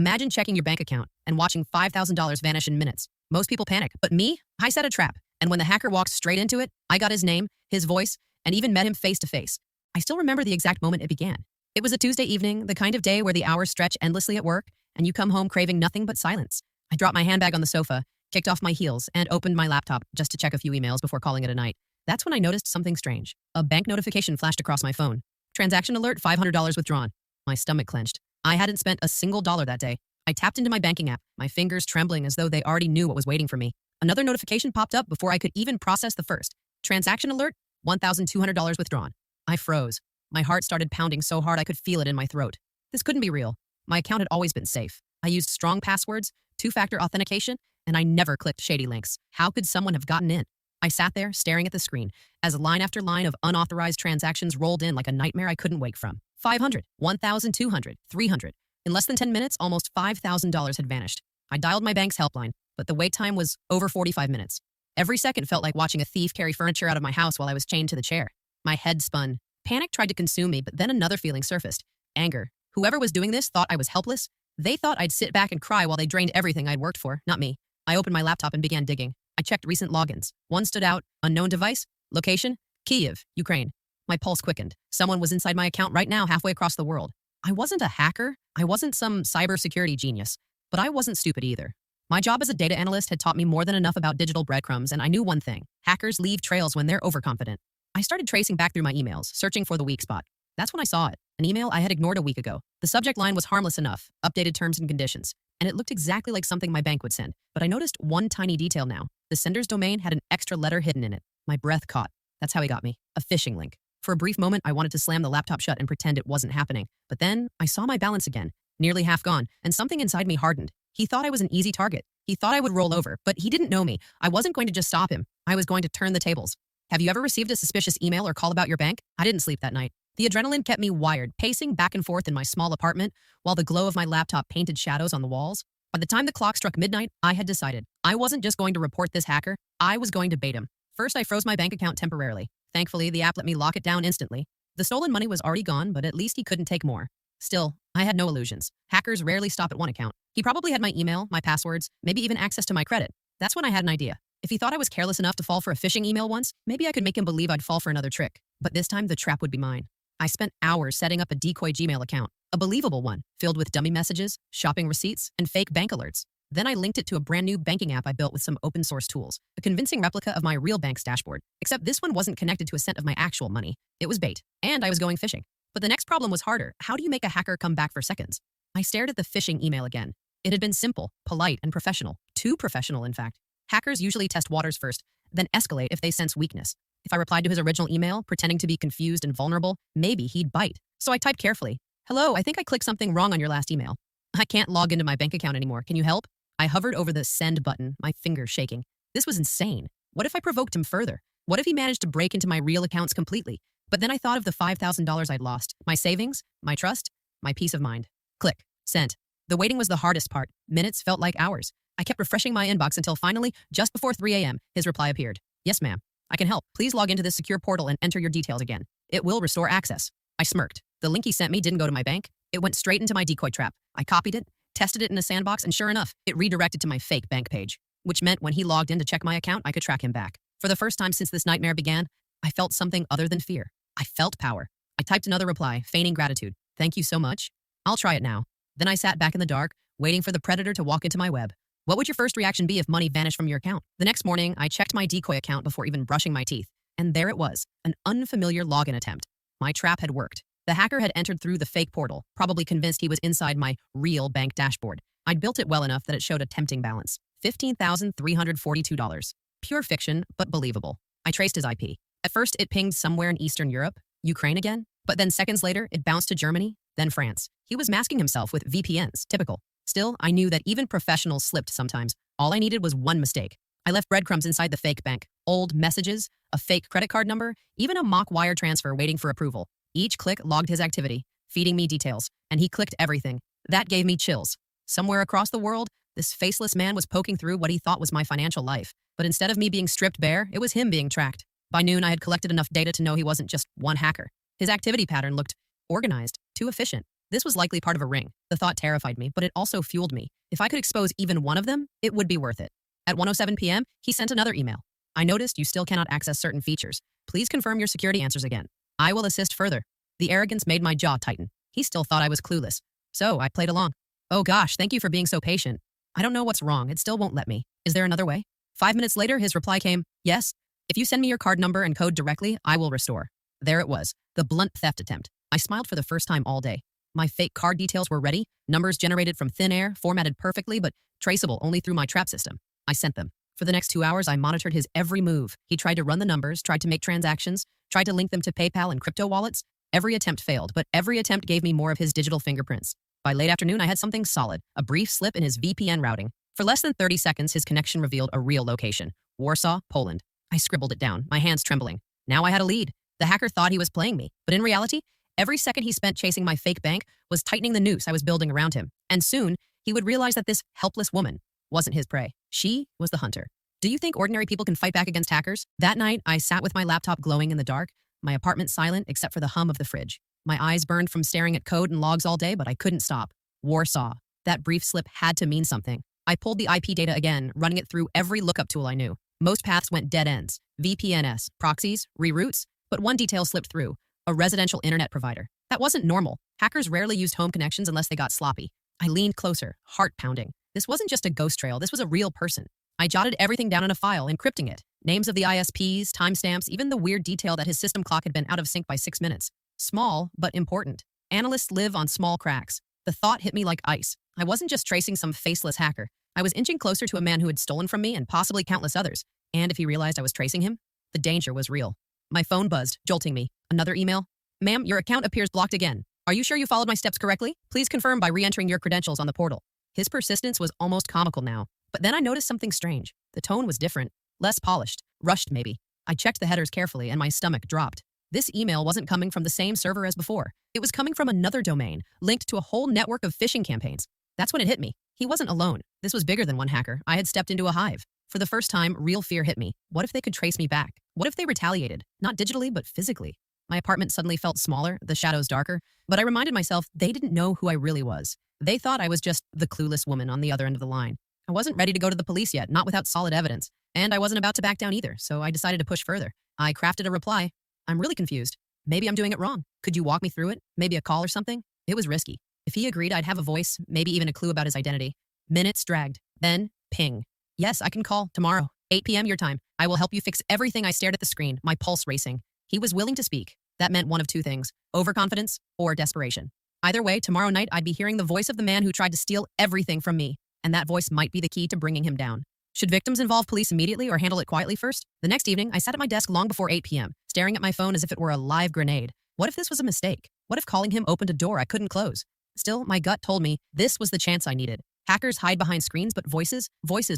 Imagine checking your bank account and watching $5,000 vanish in minutes. Most people panic, but me? I set a trap. And when the hacker walked straight into it, I got his name, his voice, and even met him face to face. I still remember the exact moment it began. It was a Tuesday evening, the kind of day where the hours stretch endlessly at work, and you come home craving nothing but silence. I dropped my handbag on the sofa, kicked off my heels, and opened my laptop just to check a few emails before calling it a night. That's when I noticed something strange. A bank notification flashed across my phone. Transaction alert, $500 withdrawn. My stomach clenched. I hadn't spent a single dollar that day. I tapped into my banking app, my fingers trembling as though they already knew what was waiting for me. Another notification popped up before I could even process the first. Transaction alert, $1,200 withdrawn. I froze. My heart started pounding so hard I could feel it in my throat. This couldn't be real. My account had always been safe. I used strong passwords, two-factor authentication, and I never clicked shady links. How could someone have gotten in? I sat there, staring at the screen, as line after line of unauthorized transactions rolled in like a nightmare I couldn't wake from. 500, 1,200, 300. In less than 10 minutes, almost $5,000 had vanished. I dialed my bank's helpline, but the wait time was over 45 minutes. Every second felt like watching a thief carry furniture out of my house while I was chained to the chair. My head spun. Panic tried to consume me, but then another feeling surfaced. Anger. Whoever was doing this thought I was helpless. They thought I'd sit back and cry while they drained everything I'd worked for, not me. I opened my laptop and began digging. I checked recent logins. One stood out, unknown device, location, Kyiv, Ukraine. My pulse quickened. Someone was inside my account right now, halfway across the world. I wasn't a hacker. I wasn't some cybersecurity genius, but I wasn't stupid either. My job as a data analyst had taught me more than enough about digital breadcrumbs, and I knew one thing. Hackers leave trails when they're overconfident. I started tracing back through my emails, searching for the weak spot. That's when I saw it. An email I had ignored a week ago. The subject line was harmless enough, updated terms and conditions, and it looked exactly like something my bank would send. But I noticed one tiny detail now. The sender's domain had an extra letter hidden in it. My breath caught. That's how he got me. A phishing link. For a brief moment, I wanted to slam the laptop shut and pretend it wasn't happening. But then I saw my balance again, nearly half gone, and something inside me hardened. He thought I was an easy target. He thought I would roll over, but he didn't know me. I wasn't going to just stop him. I was going to turn the tables. Have you ever received a suspicious email or call about your bank? I didn't sleep that night. The adrenaline kept me wired, pacing back and forth in my small apartment, while the glow of my laptop painted shadows on the walls. By the time the clock struck midnight, I had decided. I wasn't just going to report this hacker. I was going to bait him. First, I froze my bank account temporarily. Thankfully, the app let me lock it down instantly. The stolen money was already gone, but at least he couldn't take more. Still, I had no illusions. Hackers rarely stop at one account. He probably had my email, my passwords, maybe even access to my credit. That's when I had an idea. If he thought I was careless enough to fall for a phishing email once, maybe I could make him believe I'd fall for another trick. But this time, the trap would be mine. I spent hours setting up a decoy Gmail account, a believable one, filled with dummy messages, shopping receipts, and fake bank alerts. Then I linked it to a brand new banking app I built with some open source tools, a convincing replica of my real bank's dashboard. Except this one wasn't connected to a cent of my actual money. It was bait, and I was going phishing. But the next problem was harder. How do you make a hacker come back for seconds? I stared at the phishing email again. It had been simple, polite, and professional. Too professional, in fact. Hackers usually test waters first, then escalate if they sense weakness. If I replied to his original email, pretending to be confused and vulnerable, maybe he'd bite. So I typed carefully. Hello, I think I clicked something wrong on your last email. I can't log into my bank account anymore. Can you help? I hovered over the send button, my fingers shaking. This was insane. What if I provoked him further? What if he managed to break into my real accounts completely? But then I thought of the $5,000 I'd lost. My savings, my trust, my peace of mind. Click. Sent. The waiting was the hardest part. Minutes felt like hours. I kept refreshing my inbox until finally, just before 3 a.m., his reply appeared. Yes, ma'am. I can help. Please log into this secure portal and enter your details again. It will restore access. I smirked. The link he sent me didn't go to my bank. It went straight into my decoy trap. I copied it, tested it in a sandbox, and sure enough, it redirected to my fake bank page, which meant when he logged in to check my account, I could track him back. For the first time since this nightmare began, I felt something other than fear. I felt power. I typed another reply, feigning gratitude. Thank you so much. I'll try it now. Then I sat back in the dark, waiting for the predator to walk into my web. What would your first reaction be if money vanished from your account? The next morning, I checked my decoy account before even brushing my teeth. And there it was, an unfamiliar login attempt. My trap had worked. The hacker had entered through the fake portal, probably convinced he was inside my real bank dashboard. I'd built it well enough that it showed a tempting balance. $15,342. Pure fiction, but believable. I traced his IP. At first, it pinged somewhere in Eastern Europe, Ukraine again, but then seconds later, it bounced to Germany, then France. He was masking himself with VPNs, typical. Still, I knew that even professionals slipped sometimes. All I needed was one mistake. I left breadcrumbs inside the fake bank. Old messages, a fake credit card number, even a mock wire transfer waiting for approval. Each click logged his activity, feeding me details, and he clicked everything. That gave me chills. Somewhere across the world, this faceless man was poking through what he thought was my financial life. But instead of me being stripped bare, it was him being tracked. By noon, I had collected enough data to know he wasn't just one hacker. His activity pattern looked organized, too efficient. This was likely part of a ring. The thought terrified me, but it also fueled me. If I could expose even one of them, it would be worth it. At 1:07 p.m., he sent another email. I noticed you still cannot access certain features. Please confirm your security answers again. I will assist further. The arrogance made my jaw tighten. He still thought I was clueless. So I played along. Oh gosh, thank you for being so patient. I don't know what's wrong. It still won't let me. Is there another way? 5 minutes later, his reply came, yes. If you send me your card number and code directly, I will restore. There it was, the blunt theft attempt. I smiled for the first time all day. My fake card details were ready, numbers generated from thin air, formatted perfectly, but traceable only through my trap system. I sent them. For the next 2 hours, I monitored his every move. He tried to run the numbers, tried to make transactions, tried to link them to PayPal and crypto wallets. Every attempt failed, but every attempt gave me more of his digital fingerprints. By late afternoon, I had something solid, a brief slip in his VPN routing. For less than 30 seconds, his connection revealed a real location, Warsaw, Poland. I scribbled it down, my hands trembling. Now I had a lead. The hacker thought he was playing me, but in reality, every second he spent chasing my fake bank was tightening the noose I was building around him. And soon, he would realize that this helpless woman wasn't his prey. She was the hunter. Do you think ordinary people can fight back against hackers? That night, I sat with my laptop glowing in the dark, my apartment silent except for the hum of the fridge. My eyes burned from staring at code and logs all day, but I couldn't stop. Warsaw. That brief slip had to mean something. I pulled the IP data again, running it through every lookup tool I knew. Most paths went dead ends. VPNs, proxies, reroutes, but one detail slipped through. A residential internet provider. That wasn't normal. Hackers rarely used home connections unless they got sloppy. I leaned closer, heart pounding. This wasn't just a ghost trail, this was a real person. I jotted everything down in a file, encrypting it. Names of the ISPs, timestamps, even the weird detail that his system clock had been out of sync by 6 minutes. Small, but important. Analysts live on small cracks. The thought hit me like ice. I wasn't just tracing some faceless hacker. I was inching closer to a man who had stolen from me and possibly countless others. And if he realized I was tracing him, the danger was real. My phone buzzed, jolting me. Another email. Ma'am, your account appears blocked again. Are you sure you followed my steps correctly? Please confirm by re-entering your credentials on the portal. His persistence was almost comical now. But then I noticed something strange. The tone was different. Less polished. Rushed, maybe. I checked the headers carefully and my stomach dropped. This email wasn't coming from the same server as before. It was coming from another domain, linked to a whole network of phishing campaigns. That's when it hit me. He wasn't alone. This was bigger than one hacker. I had stepped into a hive. For the first time, real fear hit me. What if they could trace me back? What if they retaliated? Not digitally, but physically. My apartment suddenly felt smaller, the shadows darker, but I reminded myself they didn't know who I really was. They thought I was just the clueless woman on the other end of the line. I wasn't ready to go to the police yet, not without solid evidence. And I wasn't about to back down either, so I decided to push further. I crafted a reply. I'm really confused. Maybe I'm doing it wrong. Could you walk me through it? Maybe a call or something? It was risky. If he agreed, I'd have a voice, maybe even a clue about his identity. Minutes dragged. Then, ping. Yes, I can call tomorrow, 8 p.m. your time. I will help you fix everything. I stared at the screen, my pulse racing. He was willing to speak. That meant one of two things, overconfidence or desperation. Either way, tomorrow night I'd be hearing the voice of the man who tried to steal everything from me, and that voice might be the key to bringing him down. Should victims involve police immediately or handle it quietly first? The next evening, I sat at my desk long before 8 p.m., staring at my phone as if it were a live grenade. What if this was a mistake? What if calling him opened a door I couldn't close? Still, my gut told me this was the chance I needed. Hackers hide behind screens, but voices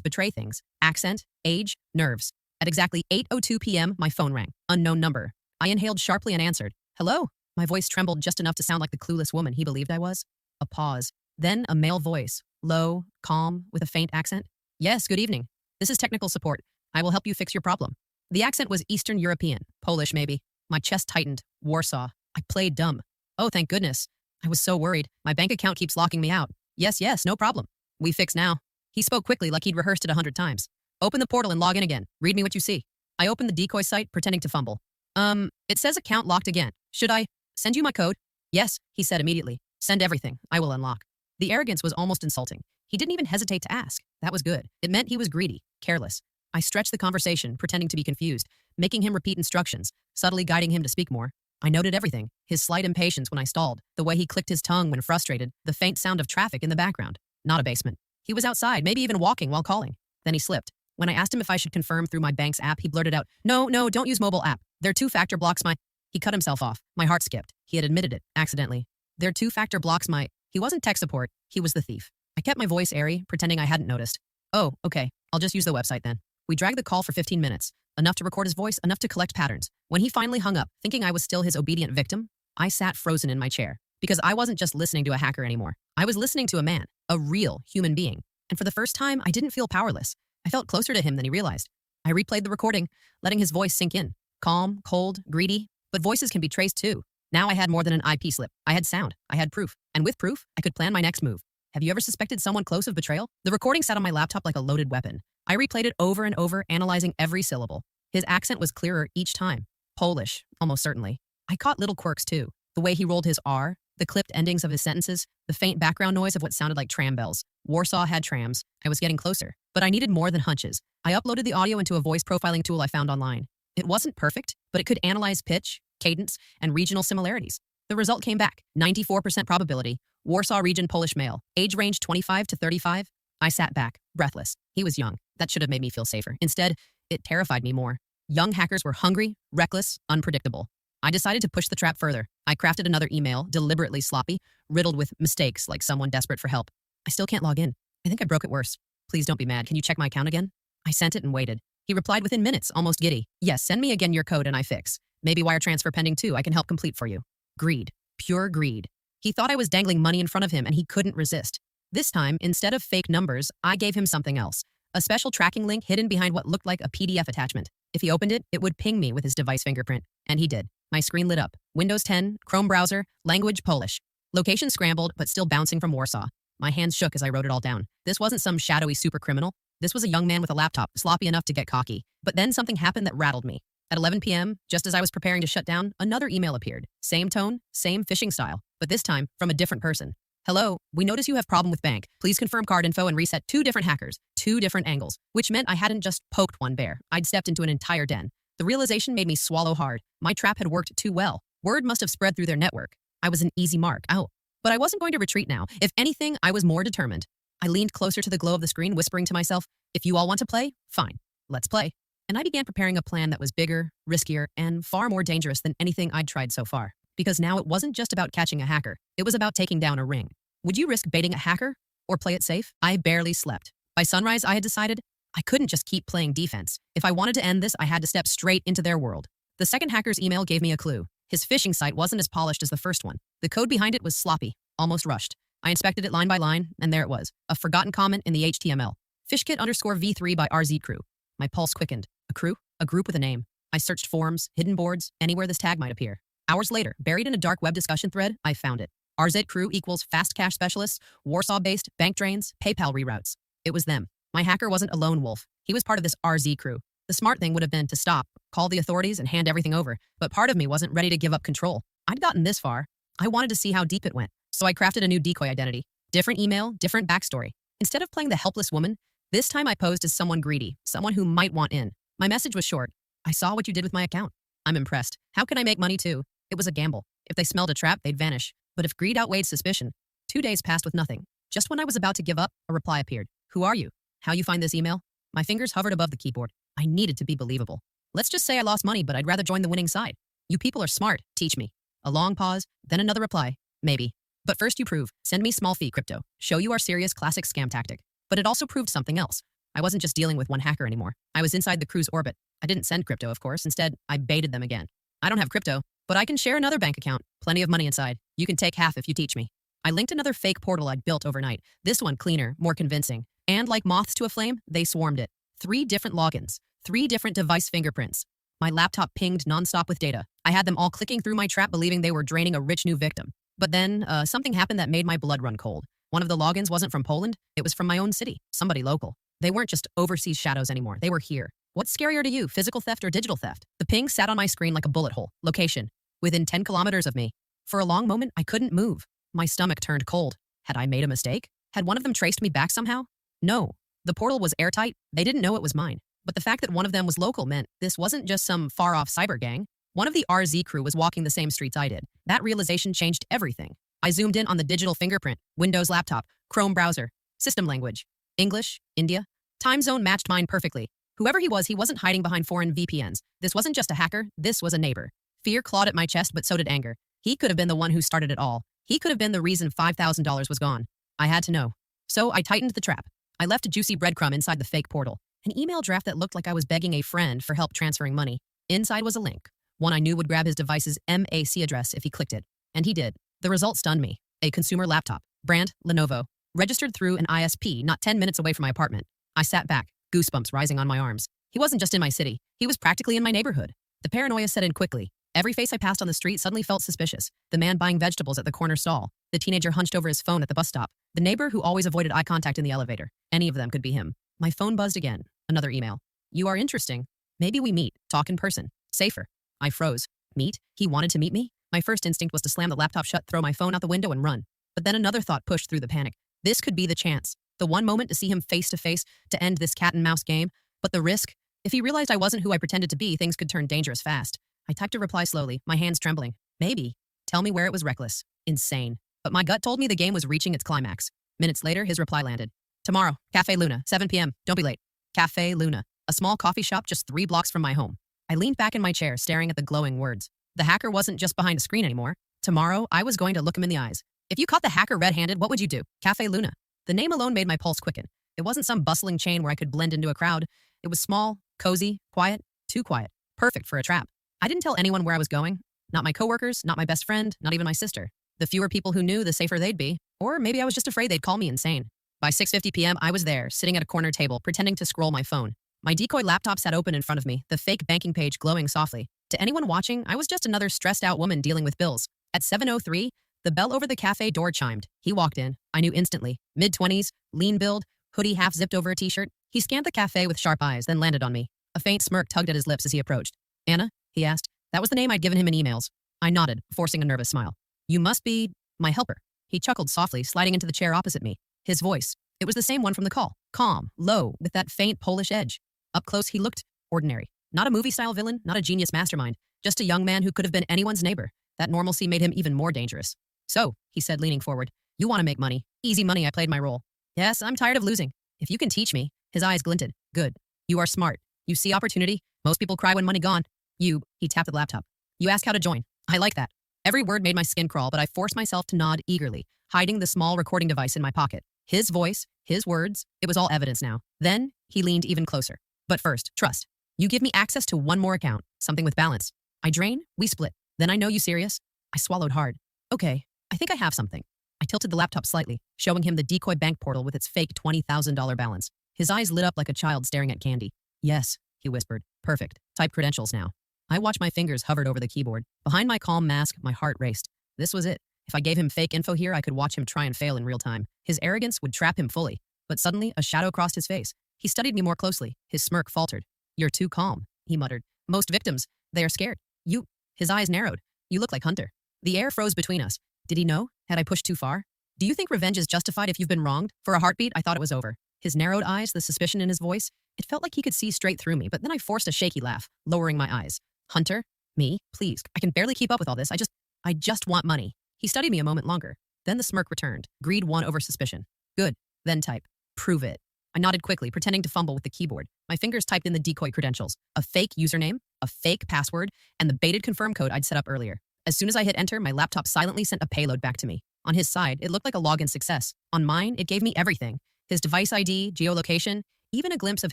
betray things. Accent, age, nerves. At exactly 8:02 p.m., my phone rang. Unknown number. I inhaled sharply and answered. Hello? My voice trembled just enough to sound like the clueless woman he believed I was. A pause. Then a male voice. Low, calm, with a faint accent. Yes, good evening. This is technical support. I will help you fix your problem. The accent was Eastern European. Polish, maybe. My chest tightened. Warsaw. I played dumb. Oh, thank goodness. I was so worried. My bank account keeps locking me out. Yes, no problem. We fix now. He spoke quickly like he'd rehearsed it 100 times. Open the portal and log in again. Read me what you see. I opened the decoy site, pretending to fumble. It says account locked again. Should I send you my code? Yes, he said immediately. Send everything. I will unlock. The arrogance was almost insulting. He didn't even hesitate to ask. That was good. It meant he was greedy, careless. I stretched the conversation, pretending to be confused, making him repeat instructions, subtly guiding him to speak more. I noted everything, his slight impatience when I stalled, the way he clicked his tongue when frustrated, the faint sound of traffic in the background. Not a basement. He was outside, maybe even walking while calling. Then he slipped. When I asked him if I should confirm through my bank's app, he blurted out, No, don't use mobile app. Their two-factor blocks my... He cut himself off. My heart skipped. He had admitted it, accidentally. Their two-factor blocks my... He wasn't tech support. He was the thief. I kept my voice airy, pretending I hadn't noticed. Oh, okay. I'll just use the website then. We dragged the call for 15 minutes. Enough to record his voice, enough to collect patterns. When he finally hung up, thinking I was still his obedient victim, I sat frozen in my chair. Because I wasn't just listening to a hacker anymore. I was listening to a man, a real human being. And for the first time, I didn't feel powerless. I felt closer to him than he realized. I replayed the recording, letting his voice sink in. Calm, cold, greedy. But voices can be traced too. Now I had more than an IP slip. I had sound. I had proof. And with proof, I could plan my next move. Have you ever suspected someone close of betrayal? The recording sat on my laptop like a loaded weapon. I replayed it over and over, analyzing every syllable. His accent was clearer each time. Polish, almost certainly. I caught little quirks too. The way he rolled his R, the clipped endings of his sentences, the faint background noise of what sounded like tram bells. Warsaw had trams. I was getting closer. But I needed more than hunches. I uploaded the audio into a voice profiling tool I found online. It wasn't perfect, but it could analyze pitch, cadence, and regional similarities. The result came back. 94% probability. Warsaw region Polish male. Age range 25 to 35. I sat back, breathless. He was young. That should have made me feel safer. Instead, it terrified me more. Young hackers were hungry, reckless, unpredictable. I decided to push the trap further. I crafted another email, deliberately sloppy, riddled with mistakes like someone desperate for help. I still can't log in. I think I broke it worse. Please don't be mad. Can you check my account again? I sent it and waited. He replied within minutes, almost giddy. Yes, send me again your code and I fix. Maybe wire transfer pending too. I can help complete for you. Greed. Pure greed. He thought I was dangling money in front of him and he couldn't resist. This time, instead of fake numbers, I gave him something else. A special tracking link hidden behind what looked like a PDF attachment. If he opened it, it would ping me with his device fingerprint. And he did. My screen lit up. Windows 10, Chrome browser, language Polish. Location scrambled, but still bouncing from Warsaw. My hands shook as I wrote it all down. This wasn't some shadowy super criminal. This was a young man with a laptop, sloppy enough to get cocky. But then something happened that rattled me. At 11 p.m., just as I was preparing to shut down, another email appeared. Same tone, same phishing style, but this time from a different person. Hello, we notice you have problem with bank. Please confirm card info and reset 2 different hackers, 2 different angles, which meant I hadn't just poked one bear. I'd stepped into an entire den. The realization made me swallow hard. My trap had worked too well. Word must have spread through their network. I was an easy mark. Out. But I wasn't going to retreat now. If anything, I was more determined. I leaned closer to the glow of the screen, whispering to myself, if you all want to play, fine. Let's play. And I began preparing a plan that was bigger, riskier, and far more dangerous than anything I'd tried so far. Because now it wasn't just about catching a hacker. It was about taking down a ring. Would you risk baiting a hacker or play it safe? I barely slept. By sunrise, I had decided I couldn't just keep playing defense. If I wanted to end this, I had to step straight into their world. The second hacker's email gave me a clue. His phishing site wasn't as polished as the first one. The code behind it was sloppy, almost rushed. I inspected it line by line, and there it was, a forgotten comment in the HTML. Fishkit_v3 by RZ Crew. My pulse quickened. A crew? A group with a name. I searched forums, hidden boards, anywhere this tag might appear. Hours later, buried in a dark web discussion thread, I found it. RZ Crew equals fast cash specialists, Warsaw-based, bank drains, PayPal reroutes. It was them. My hacker wasn't a lone wolf. He was part of this RZ Crew. The smart thing would have been to stop, call the authorities, and hand everything over. But part of me wasn't ready to give up control. I'd gotten this far. I wanted to see how deep it went. So I crafted a new decoy identity. Different email, different backstory. Instead of playing the helpless woman, this time I posed as someone greedy, someone who might want in. My message was short. I saw what you did with my account. I'm impressed. How can I make money too? It was a gamble. If they smelled a trap, they'd vanish. But if greed outweighed suspicion, 2 days passed with nothing. Just when I was about to give up, a reply appeared. Who are you? How you find this email? My fingers hovered above the keyboard. I needed to be believable. Let's just say I lost money, but I'd rather join the winning side. You people are smart. Teach me. A long pause, then another reply. Maybe. But first you prove. Send me small fee crypto. Show you our serious classic scam tactic. But it also proved something else. I wasn't just dealing with one hacker anymore. I was inside the crew's orbit. I didn't send crypto, of course. Instead, I baited them again. I don't have crypto, but I can share another bank account. Plenty of money inside. You can take half if you teach me. I linked another fake portal I'd built overnight. This one cleaner, more convincing. And like moths to a flame, they swarmed it. 3 different logins. 3 different device fingerprints. My laptop pinged nonstop with data. I had them all clicking through my trap believing they were draining a rich new victim. But then, something happened that made my blood run cold. One of the logins wasn't from Poland. It was from my own city. Somebody local. They weren't just overseas shadows anymore. They were here. What's scarier to you, physical theft or digital theft? The ping sat on my screen like a bullet hole. Location. Within 10 kilometers of me. For a long moment, I couldn't move. My stomach turned cold. Had I made a mistake? Had one of them traced me back somehow? No. The portal was airtight. They didn't know it was mine. But the fact that one of them was local meant this wasn't just some far-off cyber gang. One of the RZ crew was walking the same streets I did. That realization changed everything. I zoomed in on the digital fingerprint, Windows laptop, Chrome browser, system language, English, India. Time zone matched mine perfectly. Whoever he wasn't hiding behind foreign VPNs. This wasn't just a hacker, this was a neighbor. Fear clawed at my chest, but so did anger. He could have been the one who started it all. He could have been the reason $5,000 was gone. I had to know. So I tightened the trap. I left a juicy breadcrumb inside the fake portal. An email draft that looked like I was begging a friend for help transferring money. Inside was a link. One I knew would grab his device's MAC address if he clicked it. And he did. The result stunned me. A consumer laptop. Brand, Lenovo. Registered through an ISP not 10 minutes away from my apartment. I sat back, goosebumps rising on my arms. He wasn't just in my city. He was practically in my neighborhood. The paranoia set in quickly. Every face I passed on the street suddenly felt suspicious. The man buying vegetables at the corner stall, the teenager hunched over his phone at the bus stop, the neighbor who always avoided eye contact in the elevator. Any of them could be him. My phone buzzed again. Another email. You are interesting. Maybe we meet, talk in person. Safer. I froze. Meet? He wanted to meet me? My first instinct was to slam the laptop shut, throw my phone out the window, and run. But then another thought pushed through the panic. This could be the chance. The one moment to see him face to face, to end this cat and mouse game. But the risk? If he realized I wasn't who I pretended to be, things could turn dangerous fast. I typed a reply slowly, my hands trembling. Maybe. Tell me where it was reckless. Insane. But my gut told me the game was reaching its climax. Minutes later, his reply landed. Tomorrow, Cafe Luna, 7 p.m. Don't be late. Cafe Luna, a small coffee shop just 3 blocks from my home. I leaned back in my chair, staring at the glowing words. The hacker wasn't just behind a screen anymore. Tomorrow, I was going to look him in the eyes. If you caught the hacker red-handed, what would you do? Cafe Luna. The name alone made my pulse quicken. It wasn't some bustling chain where I could blend into a crowd. It was small, cozy, quiet, too quiet. Perfect for a trap. I didn't tell anyone where I was going. Not my coworkers, not my best friend, not even my sister. The fewer people who knew, the safer they'd be. Or maybe I was just afraid they'd call me insane. By 6:50 p.m., I was there, sitting at a corner table, pretending to scroll my phone. My decoy laptop sat open in front of me, the fake banking page glowing softly. To anyone watching, I was just another stressed-out woman dealing with bills. At 7:03, the bell over the cafe door chimed. He walked in. I knew instantly. Mid-20s, lean build, hoodie half zipped over a t-shirt. He scanned the cafe with sharp eyes, then landed on me. A faint smirk tugged at his lips as he approached. Anna? He asked. That was the name I'd given him in emails. I nodded, forcing a nervous smile. You must be my helper. He chuckled softly, sliding into the chair opposite me. His voice. It was the same one from the call. Calm, low, with that faint Polish edge. Up close, he looked ordinary. Not a movie-style villain, not a genius mastermind. Just a young man who could have been anyone's neighbor. That normalcy made him even more dangerous. So, he said, leaning forward, you want to make money. Easy money, I played my role. Yes, I'm tired of losing. If you can teach me. His eyes glinted. Good. You are smart. You see opportunity. Most people cry when money gone. He tapped the laptop. You ask how to join. I like that. Every word made my skin crawl, but I forced myself to nod eagerly, hiding the small recording device in my pocket. His voice, his words, it was all evidence now. Then, he leaned even closer. But first, trust. You give me access to one more account, something with balance. I drain, we split. Then I know you serious. I swallowed hard. Okay, I think I have something. I tilted the laptop slightly, showing him the decoy bank portal with its fake $20,000 balance. His eyes lit up like a child staring at candy. Yes, he whispered. Perfect. Type credentials now. I watched my fingers hovered over the keyboard. Behind my calm mask, my heart raced. This was it. If I gave him fake info here, I could watch him try and fail in real time. His arrogance would trap him fully. But suddenly, a shadow crossed his face. He studied me more closely. His smirk faltered. You're too calm, he muttered. Most victims, they are scared. You. His eyes narrowed. You look like Hunter. The air froze between us. Did he know? Had I pushed too far? Do you think revenge is justified if you've been wronged? For a heartbeat, I thought it was over. His narrowed eyes, the suspicion in his voice, it felt like he could see straight through me, but then I forced a shaky laugh, lowering my eyes. Hunter? Me? Please, I can barely keep up with all this. I just want money. He studied me a moment longer. Then the smirk returned. Greed won over suspicion. Good. Then type. Prove it. I nodded quickly, pretending to fumble with the keyboard. My fingers typed in the decoy credentials. A fake username, a fake password, and the baited confirm code I'd set up earlier. As soon as I hit enter, my laptop silently sent a payload back to me. On his side, it looked like a login success. On mine, it gave me everything. His device ID, geolocation, even a glimpse of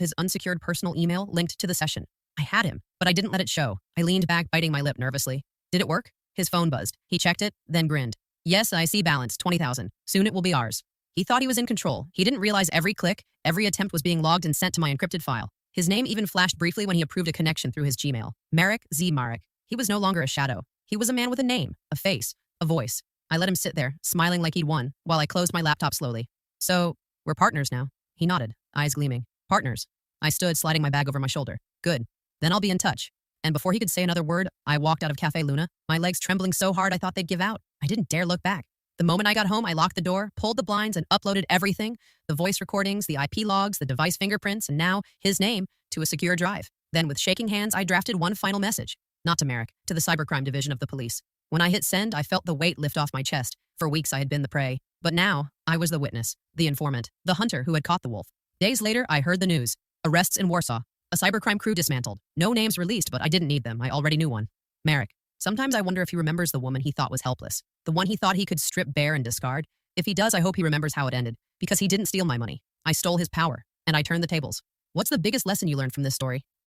his unsecured personal email linked to the session. I had him, but I didn't let it show. I leaned back, biting my lip nervously. Did it work? His phone buzzed. He checked it, then grinned. Yes, I see balance, 20,000. Soon it will be ours. He thought he was in control. He didn't realize every click, every attempt was being logged and sent to my encrypted file. His name even flashed briefly when he approved a connection through his Gmail. Marek Z. Marek. He was no longer a shadow. He was a man with a name, a face, a voice. I let him sit there, smiling like he'd won, while I closed my laptop slowly. So, we're partners now. He nodded, eyes gleaming. Partners. I stood, sliding my bag over my shoulder. Good. Then I'll be in touch. And before he could say another word, I walked out of Cafe Luna, my legs trembling so hard I thought they'd give out. I didn't dare look back. The moment I got home, I locked the door, pulled the blinds, and uploaded everything, the voice recordings, the IP logs, the device fingerprints, and now his name, to a secure drive. Then, with shaking hands, I drafted one final message. Not to Marek, to the cybercrime division of the police. When I hit send, I felt the weight lift off my chest. For weeks I had been the prey. But now, I was the witness, the informant, the hunter who had caught the wolf. Days later, I heard the news. Arrests in Warsaw. A cybercrime crew dismantled. No names released, but I didn't need them. I already knew one. Marek. Sometimes I wonder if he remembers the woman he thought was helpless. The one he thought he could strip bare and discard. If he does, I hope he remembers how it ended. Because he didn't steal my money. I stole his power. And I turned the tables. What's the biggest lesson you learned from this story?